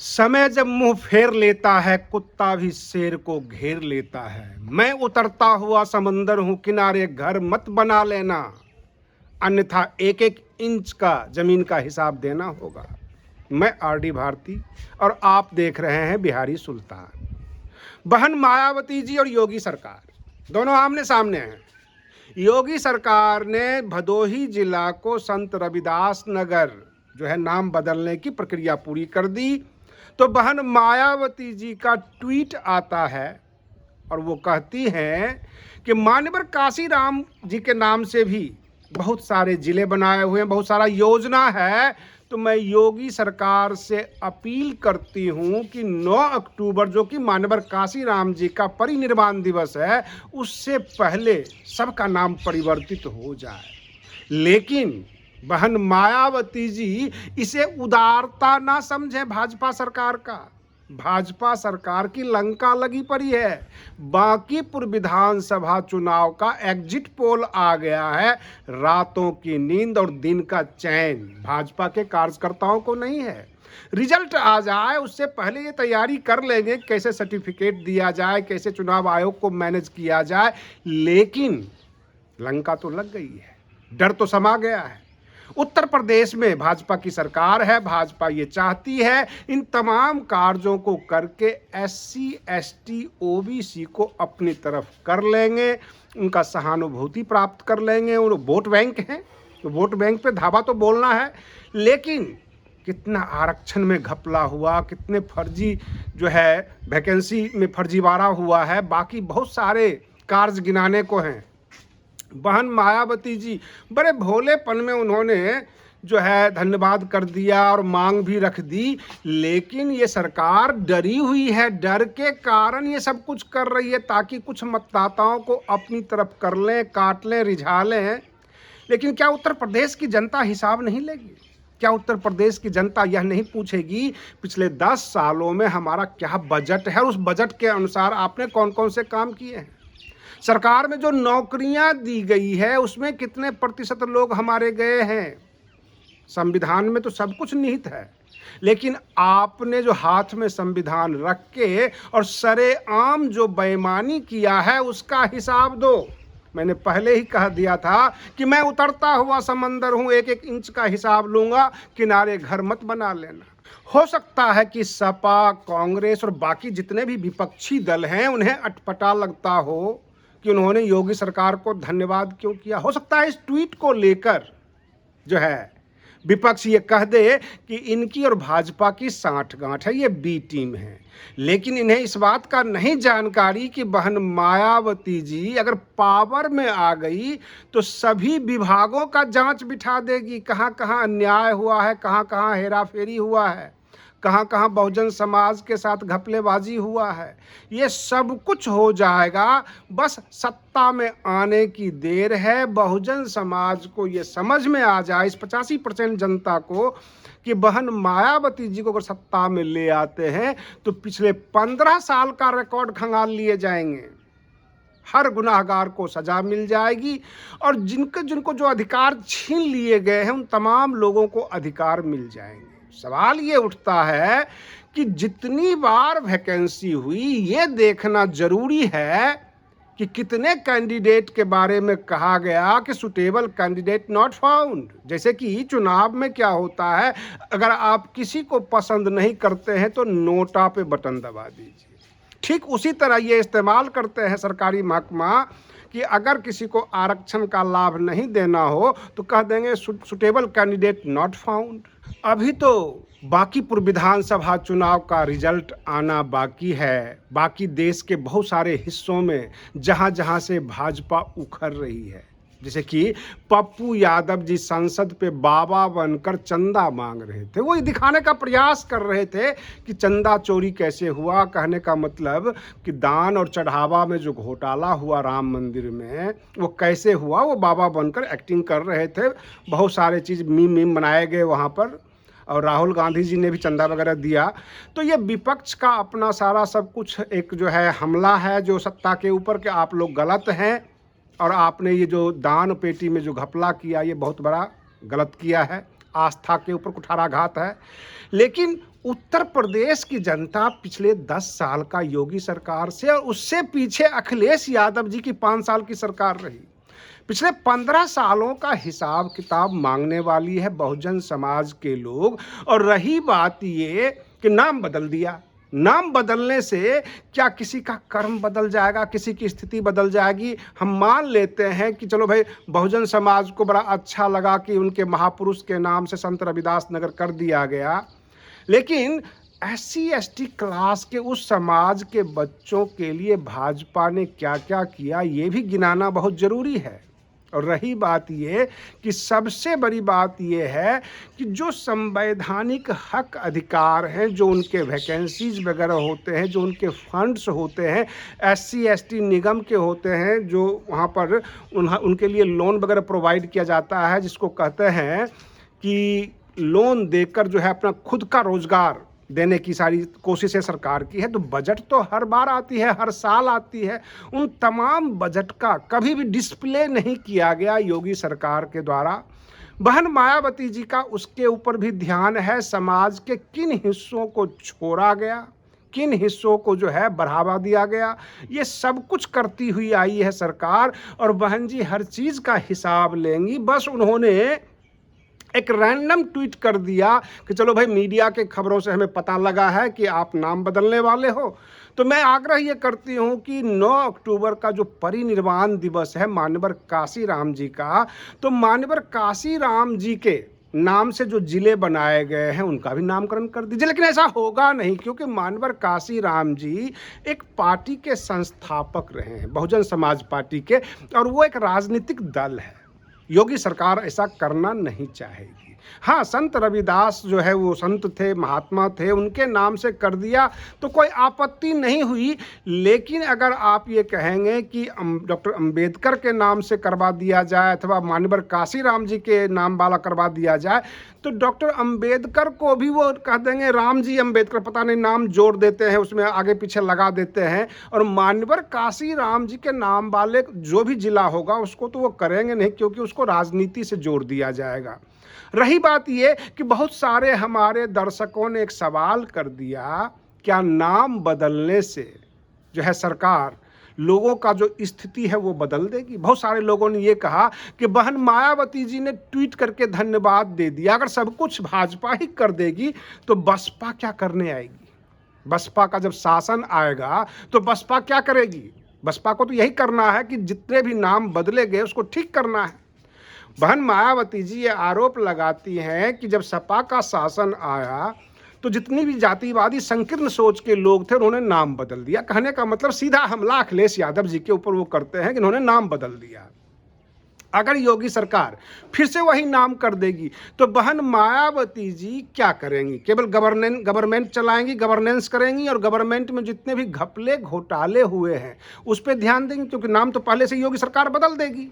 समय जब मुंह फेर लेता है कुत्ता भी शेर को घेर लेता है। मैं उतरता हुआ समंदर हूं किनारे, घर मत बना लेना, अन्यथा एक एक इंच का जमीन का हिसाब देना होगा। मैं आरडी भारती और आप देख रहे हैं बिहारी सुल्तान। बहन मायावती जी और योगी सरकार दोनों आमने सामने हैं। योगी सरकार ने भदोही जिला को संत रविदास नगर जो है नाम बदलने की प्रक्रिया पूरी कर दी, तो बहन मायावती जी का ट्वीट आता है और वो कहती हैं कि मान्यवर काशीराम जी के नाम से भी बहुत सारे जिले बनाए हुए हैं, बहुत सारा योजना है। तो मैं योगी सरकार से अपील करती हूं कि 9 अक्टूबर जो कि मान्यवर काशीराम जी का परिनिर्वाण दिवस है, उससे पहले सबका नाम परिवर्तित हो जाए। लेकिन बहन मायावती जी इसे उदारता ना समझे। भाजपा सरकार का, भाजपा सरकार की लंका लगी पड़ी है। बांकीपुर विधानसभा चुनाव का एग्जिट पोल आ गया है। रातों की नींद और दिन का चैन भाजपा के कार्यकर्ताओं को नहीं है। रिजल्ट आ जाए उससे पहले ये तैयारी कर लेंगे कैसे सर्टिफिकेट दिया जाए, कैसे चुनाव आयोग को मैनेज किया जाए। लेकिन लंका तो लग गई है, डर तो समा गया है। उत्तर प्रदेश में भाजपा की सरकार है, भाजपा ये चाहती है इन तमाम कार्यों को करके SC ST OBC को अपनी तरफ कर लेंगे, उनका सहानुभूति प्राप्त कर लेंगे। और वोट बैंक हैं, तो वोट बैंक पे धावा तो बोलना है, लेकिन कितना आरक्षण में घपला हुआ, कितने फर्जी जो है वैकेंसी में फर्जीवाड़ा हुआ है, बाकी बहुत सारे कार्य गिनाने को हैं। बहन मायावती जी बड़े भोलेपन में उन्होंने जो है धन्यवाद कर दिया और मांग भी रख दी। लेकिन ये सरकार डरी हुई है, डर के कारण ये सब कुछ कर रही है ताकि कुछ मतदाताओं को अपनी तरफ कर लें, काट लें, रिझा लें। लेकिन क्या उत्तर प्रदेश की जनता हिसाब नहीं लेगी? क्या उत्तर प्रदेश की जनता यह नहीं पूछेगी पिछले 10 सालों में हमारा क्या बजट है, उस बजट के अनुसार आपने कौन कौन से काम किए हैं? सरकार में जो नौकरियां दी गई है उसमें कितने प्रतिशत लोग हमारे गए हैं? संविधान में तो सब कुछ निहित है, लेकिन आपने जो हाथ में संविधान रख के और सरेआम जो बेईमानी किया है उसका हिसाब दो। मैंने पहले ही कह दिया था कि मैं उतरता हुआ समंदर हूं, एक एक इंच का हिसाब लूंगा, किनारे घर मत बना लेना। हो सकता है कि सपा, कांग्रेस और बाकी जितने भी विपक्षी दल हैं उन्हें अटपटा लगता हो कि उन्होंने योगी सरकार को धन्यवाद क्यों किया। हो सकता है इस ट्वीट को लेकर जो है विपक्ष ये कह दे कि इनकी और भाजपा की सांठगांठ है, ये बी टीम है। लेकिन इन्हें इस बात का नहीं जानकारी कि बहन मायावती जी अगर पावर में आ गई तो सभी विभागों का जांच बिठा देगी। कहाँ कहाँ अन्याय हुआ है, कहाँ कहाँ हेराफेरी हुआ है, कहाँ कहाँ बहुजन समाज के साथ घपलेबाजी हुआ है, ये सब कुछ हो जाएगा। बस सत्ता में आने की देर है। बहुजन समाज को ये समझ में आ जाए, इस 85% जनता को, कि बहन मायावती जी को अगर सत्ता में ले आते हैं तो पिछले 15 साल का रिकॉर्ड खंगाल लिए जाएंगे। हर गुनाहगार को सजा मिल जाएगी और जिनको जो अधिकार छीन लिए गए हैं उन तमाम लोगों को अधिकार मिल जाएंगे। सवाल ये उठता है कि जितनी बार वैकेंसी हुई ये देखना जरूरी है कि कितने कैंडिडेट के बारे में कहा गया कि सुटेबल कैंडिडेट नॉट फाउंड। जैसे कि चुनाव में क्या होता है, अगर आप किसी को पसंद नहीं करते हैं तो नोटा पे बटन दबा दीजिए। ठीक उसी तरह ये इस्तेमाल करते हैं सरकारी महकमा कि अगर किसी को आरक्षण का लाभ नहीं देना हो तो कह देंगे सुटेबल कैंडिडेट नॉट फाउंड। अभी तो बांकीपुर विधानसभा चुनाव का रिजल्ट आना बाकी है। बाकी देश के बहुत सारे हिस्सों में जहां जहां से भाजपा उखड़ रही है, जैसे कि पप्पू यादव जी संसद पे बाबा बनकर चंदा मांग रहे थे। वो ये दिखाने का प्रयास कर रहे थे कि चंदा चोरी कैसे हुआ। कहने का मतलब कि दान और चढ़ावा में जो घोटाला हुआ राम मंदिर में वो कैसे हुआ, वो बाबा बनकर एक्टिंग कर रहे थे। बहुत सारे चीज़ मीम बनाए गए वहाँ पर, और राहुल गांधी जी ने भी चंदा वगैरह दिया। तो ये विपक्ष का अपना सारा सब कुछ एक जो है हमला है जो सत्ता के ऊपर कि आप लोग गलत हैं और आपने ये जो दान पेटी में जो घपला किया ये बहुत बड़ा गलत किया है, आस्था के ऊपर कुठाराघात है। लेकिन उत्तर प्रदेश की जनता पिछले 10 साल का योगी सरकार से और उससे पीछे अखिलेश यादव जी की 5 साल की सरकार रही। पिछले 15 सालों का हिसाब किताब मांगने वाली है बहुजन समाज के लोग। और रही बात ये कि नाम बदल दिया, नाम बदलने से क्या किसी का कर्म बदल जाएगा, किसी की स्थिति बदल जाएगी? हम मान लेते हैं कि चलो भाई, बहुजन समाज को बड़ा अच्छा लगा कि उनके महापुरुष के नाम से संत रविदास नगर कर दिया गया, लेकिन SC ST क्लास के उस समाज के बच्चों के लिए भाजपा ने क्या क्या किया, ये भी गिनाना बहुत ज़रूरी है। और रही बात ये कि सबसे बड़ी बात ये है कि जो संवैधानिक हक अधिकार हैं, जो उनके वैकेंसीज वगैरह होते हैं, जो उनके फंड्स होते हैं, SC ST निगम के होते हैं, जो वहाँ पर उनके लिए लोन वगैरह प्रोवाइड किया जाता है, जिसको कहते हैं कि लोन देकर जो है अपना खुद का रोजगार देने की सारी कोशिशें सरकार की है। तो बजट तो हर बार आती है, हर साल आती है, उन तमाम बजट का कभी भी डिस्प्ले नहीं किया गया योगी सरकार के द्वारा। बहन मायावती जी का उसके ऊपर भी ध्यान है, समाज के किन हिस्सों को छोड़ा गया, किन हिस्सों को जो है बढ़ावा दिया गया, ये सब कुछ करती हुई आई है सरकार। और बहन जी हर चीज़ का हिसाब लेंगी। बस उन्होंने एक रैंडम ट्वीट कर दिया कि चलो भाई, मीडिया के खबरों से हमें पता लगा है कि आप नाम बदलने वाले हो, तो मैं आग्रह ये करती हूँ कि 9 अक्टूबर का जो परिनिर्वाण दिवस है मान्यवर काशीराम जी का, तो मान्यवर काशीराम जी के नाम से जो जिले बनाए गए हैं उनका भी नामकरण कर दीजिए। लेकिन ऐसा होगा नहीं, क्योंकि मान्यवर काशीराम जी एक पार्टी के संस्थापक रहे हैं, बहुजन समाज पार्टी के, और वो एक राजनीतिक दल है। योगी सरकार ऐसा करना नहीं चाहेगी। हाँ, संत रविदास जो है वो संत थे, महात्मा थे, उनके नाम से कर दिया तो कोई आपत्ति नहीं हुई। लेकिन अगर आप ये कहेंगे कि डॉक्टर अंबेडकर के नाम से करवा दिया जाए अथवा मान्यवर काशीराम जी के नाम वाला करवा दिया जाए, तो डॉक्टर अंबेडकर को भी वो कह देंगे राम जी अंबेडकर, पता नहीं नाम जोड़ देते हैं, उसमें आगे पीछे लगा देते हैं। और मान्यवर काशीराम जी के नाम वाले जो भी जिला होगा उसको तो वो करेंगे नहीं, क्योंकि उसको राजनीति से जोड़ दिया जाएगा। रही बात ये कि बहुत सारे हमारे दर्शकों ने एक सवाल कर दिया, क्या नाम बदलने से जो है सरकार लोगों का जो स्थिति है वो बदल देगी? बहुत सारे लोगों ने ये कहा कि बहन मायावती जी ने ट्वीट करके धन्यवाद दे दिया, अगर सब कुछ भाजपा ही कर देगी तो बसपा क्या करने आएगी? बसपा का जब शासन आएगा तो बसपा क्या करेगी? बसपा को तो यही करना है कि जितने भी नाम बदले गए उसको ठीक करना है। बहन मायावती जी ये आरोप लगाती हैं कि जब सपा का शासन आया तो जितनी भी जातिवादी संकीर्ण सोच के लोग थे उन्होंने नाम बदल दिया। कहने का मतलब सीधा हमला अखिलेश यादव जी के ऊपर वो करते हैं कि उन्होंने नाम बदल दिया। अगर योगी सरकार फिर से वही नाम कर देगी तो बहन मायावती जी क्या करेंगी? केवल गवर्नमेंट चलाएंगी, गवर्नेंस करेंगी, और गवर्नमेंट में जितने भी घपले घोटाले हुए हैं उस पर ध्यान देंगी, क्योंकि नाम तो पहले से योगी सरकार बदल देगी।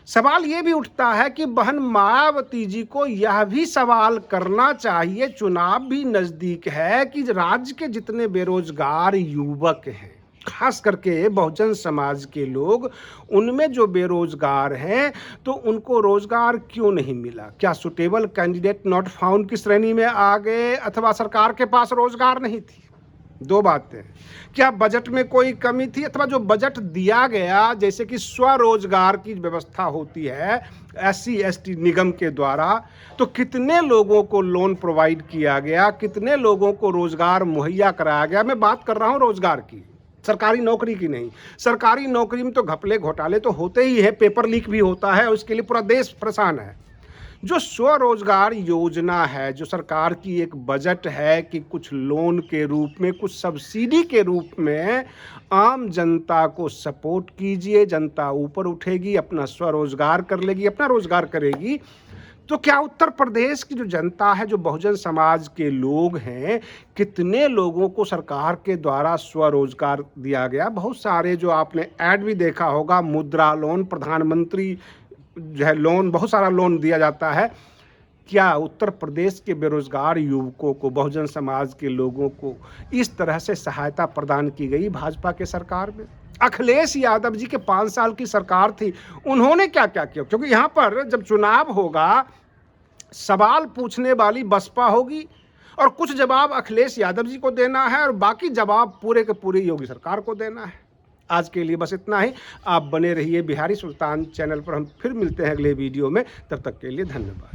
सवाल ये भी उठता है कि बहन मायावती जी को यह भी सवाल करना चाहिए, चुनाव भी नज़दीक है, कि राज्य के जितने बेरोजगार युवक हैं, खास करके बहुजन समाज के लोग, उनमें जो बेरोजगार हैं तो उनको रोजगार क्यों नहीं मिला? क्या सुटेबल कैंडिडेट नॉट फाउंड की श्रेणी में आ गए, अथवा सरकार के पास रोजगार नहीं थी? दो बातें। क्या बजट में कोई कमी थी, अथवा जो बजट दिया गया, जैसे कि स्वरोजगार की व्यवस्था होती है SC ST निगम के द्वारा, तो कितने लोगों को लोन प्रोवाइड किया गया, कितने लोगों को रोजगार मुहैया कराया गया? मैं बात कर रहा हूं रोजगार की, सरकारी नौकरी की नहीं। सरकारी नौकरी में तो घपले घोटाले तो होते ही है, पेपर लीक भी होता है, उसके लिए पूरा देश परेशान है। जो स्वरोजगार योजना है, जो सरकार की एक बजट है कि कुछ लोन के रूप में, कुछ सब्सिडी के रूप में आम जनता को सपोर्ट कीजिए, जनता ऊपर उठेगी, अपना स्वरोजगार कर लेगी, अपना रोजगार करेगी। तो क्या उत्तर प्रदेश की जो जनता है, जो बहुजन समाज के लोग हैं, कितने लोगों को सरकार के द्वारा स्वरोजगार दिया गया? बहुत सारे जो आपने ऐड भी देखा होगा, मुद्रा लोन, प्रधानमंत्री जो है लोन, बहुत सारा लोन दिया जाता है। क्या उत्तर प्रदेश के बेरोजगार युवकों को, बहुजन समाज के लोगों को इस तरह से सहायता प्रदान की गई भाजपा के सरकार में? अखिलेश यादव जी के 5 साल की सरकार थी, उन्होंने क्या क्या किया? क्योंकि यहाँ पर जब चुनाव होगा, सवाल पूछने वाली बसपा होगी और कुछ जवाब अखिलेश यादव जी को देना है और बाकी जवाब पूरे के पूरे योगी सरकार को देना है। आज के लिए बस इतना ही। आप बने रहिए बिहारी सुल्तान चैनल पर। हम फिर मिलते हैं अगले वीडियो में। तब तक के लिए धन्यवाद।